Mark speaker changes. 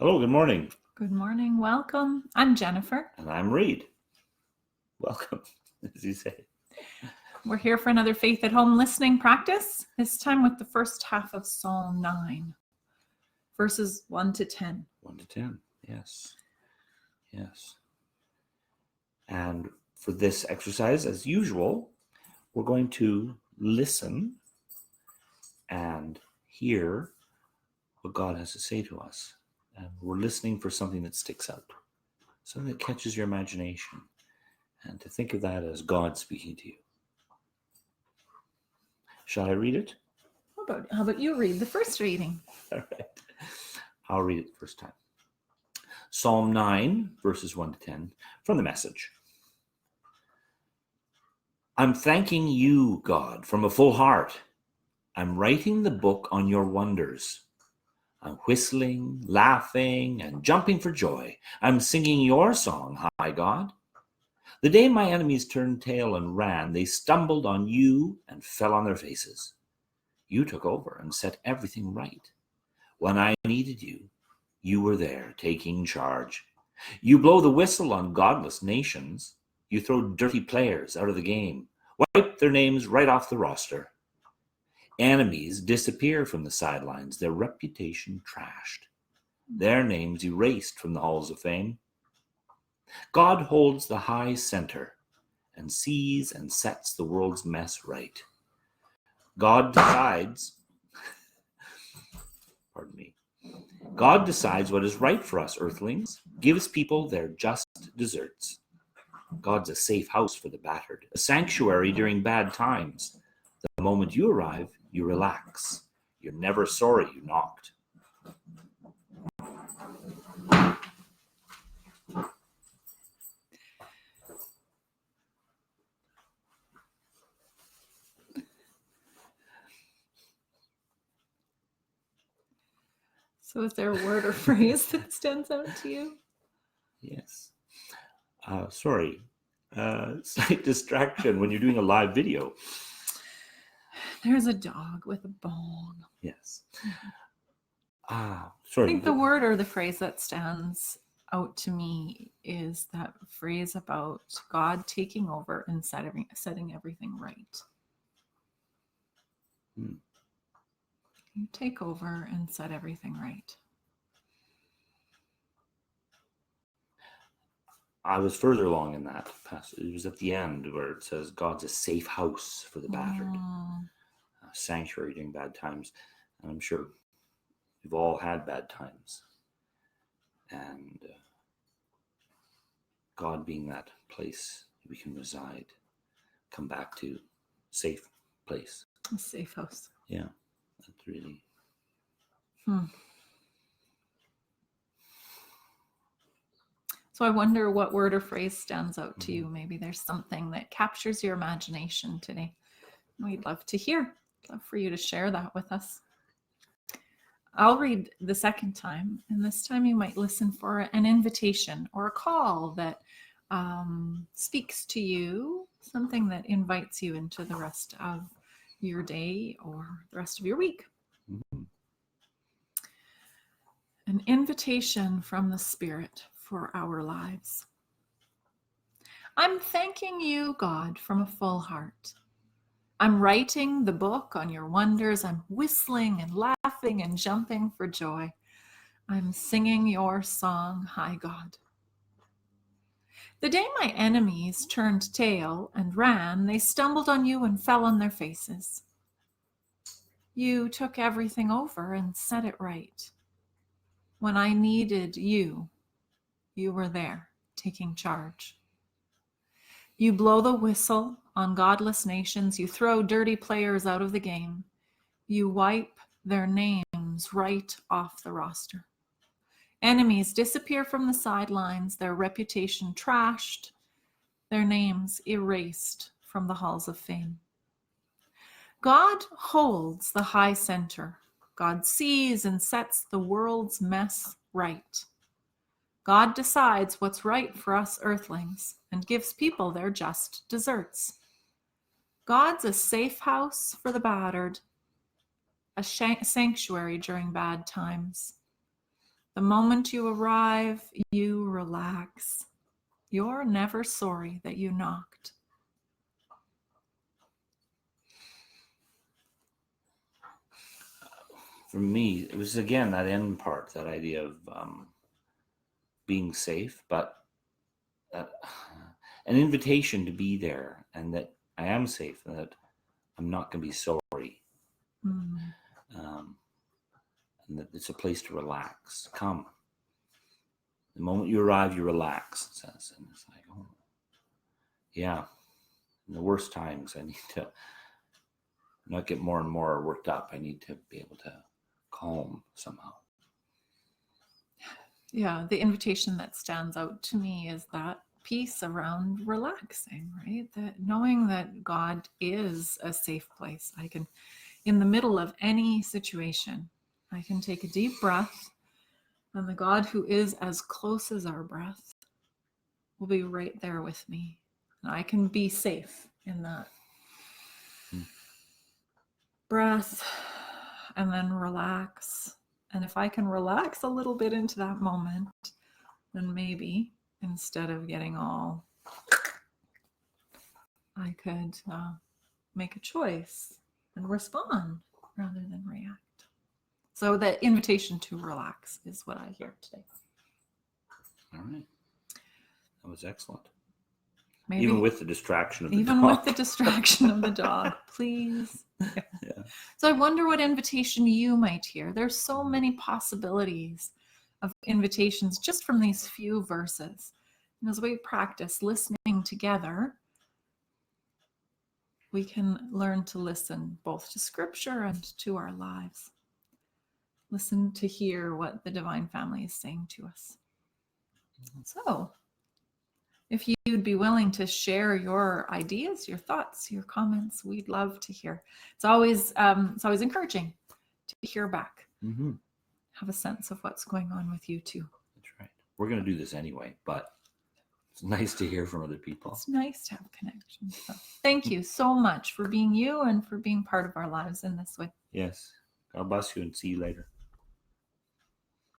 Speaker 1: Hello, good morning.
Speaker 2: Good morning. Welcome. I'm Jennifer.
Speaker 1: And I'm Reed. Welcome, as you say.
Speaker 2: We're here for another Faith at Home listening practice, this time with the first half of Psalm 9, verses 1 to 10.
Speaker 1: 1 to 10, yes. Yes. And for this exercise, as usual, we're going to listen and hear what God has to say to us. And we're listening for something that sticks out, something that catches your imagination, and to think of that as God speaking to you. Shall I read it?
Speaker 2: How about you read the first reading?
Speaker 1: All right. I'll read it the first time. Psalm 9, verses 1 to 10, from the Message. I'm thanking you, God, from a full heart. I'm writing the book on your wonders. I'm whistling, laughing, and jumping for joy. I'm singing your song, high God. The day my enemies turned tail and ran, they stumbled on you and fell on their faces. You took over and set everything right. When I needed you, you were there taking charge. You blow the whistle on godless nations. You throw dirty players out of the game. Wipe their names right off the roster. Enemies disappear from the sidelines, their reputation trashed, their names erased from the halls of fame. God holds the high center and sees and sets the world's mess right. God decides, God decides what is right for us earthlings, gives people their just deserts. God's a safe house for the battered, a sanctuary during bad times. The moment you arrive, you relax. You're never sorry you knocked.
Speaker 2: So is there a word or phrase that stands out to you?
Speaker 1: Yes. Sorry. Slight distraction when you're doing a live video.
Speaker 2: There's a dog with a bone.
Speaker 1: Yes.
Speaker 2: I
Speaker 1: Sorry.
Speaker 2: think the word or the phrase that stands out to me is that phrase about God taking over and setting everything right. You take over and set everything right.
Speaker 1: I was further along in that passage. It was at the end where it says God's a safe house for the battered, a sanctuary during bad times. And I'm sure we've all had bad times. And God being that place we can reside, come back to, safe place.
Speaker 2: A safe house.
Speaker 1: Yeah, that's really...
Speaker 2: So I wonder what word or phrase stands out to you. Maybe there's something that captures your imagination today. We'd love to hear. Love for you to share that with us. I'll read the second time, and this time you might listen for an invitation or a call that speaks to you, something that invites you into the rest of your day or the rest of your week. An invitation from the Spirit for our lives. I'm thanking you, God, from a full heart. I'm writing the book on your wonders. I'm whistling and laughing and jumping for joy. I'm singing your song, high God. The day my enemies turned tail and ran, they stumbled on you and fell on their faces. You took everything over and set it right. When I needed you, you were there, taking charge. You blow the whistle on godless nations. You throw dirty players out of the game. You wipe their names right off the roster. Enemies disappear from the sidelines, their reputation trashed, their names erased from the halls of fame. God holds the high center. God sees and sets the world's mess right. God decides what's right for us earthlings and gives people their just deserts. God's a safe house for the battered, a sanctuary during bad times. The moment you arrive, you relax. You're never sorry that you knocked.
Speaker 1: For me, it was again that end part, that idea of being safe, but an invitation to be there, and that I am safe, and that I'm not going to be sorry,
Speaker 2: Mm.
Speaker 1: and that it's a place to relax. Come. The moment you arrive, you relax, it says. And it's like, oh, yeah. In the worst times, I need to not get more and more worked up. I need to be able to calm somehow.
Speaker 2: Yeah, the invitation that stands out to me is that piece around relaxing, right? That knowing that God is a safe place. I can, in the middle of any situation, I can take a deep breath, and the God who is as close as our breath will be right there with me. And I can be safe in that breath, and then relax. And if I can relax a little bit into that moment, then maybe instead of getting all, I could make a choice and respond rather than react. So the invitation to relax is what I hear today.
Speaker 1: All right. That was excellent.
Speaker 2: Maybe,
Speaker 1: even with the distraction of the
Speaker 2: even
Speaker 1: dog.
Speaker 2: with the distraction of the dog, please.
Speaker 1: Yeah.
Speaker 2: So I wonder what invitation you might hear. There's so many possibilities of invitations just from these few verses. And as we practice listening together, we can learn to listen both to Scripture and to our lives. Listen to hear what the Divine Family is saying to us. So, if you'd be willing to share your ideas, your thoughts, your comments, we'd love to hear. It's always encouraging to hear back.
Speaker 1: Mm-hmm.
Speaker 2: Have a sense of what's going on with you too.
Speaker 1: That's right. We're going to do this anyway, but it's nice to hear from other people.
Speaker 2: It's nice to have connection. So thank you so much for being you and for being part of our lives in this way.
Speaker 1: Yes. God bless you, and see you later.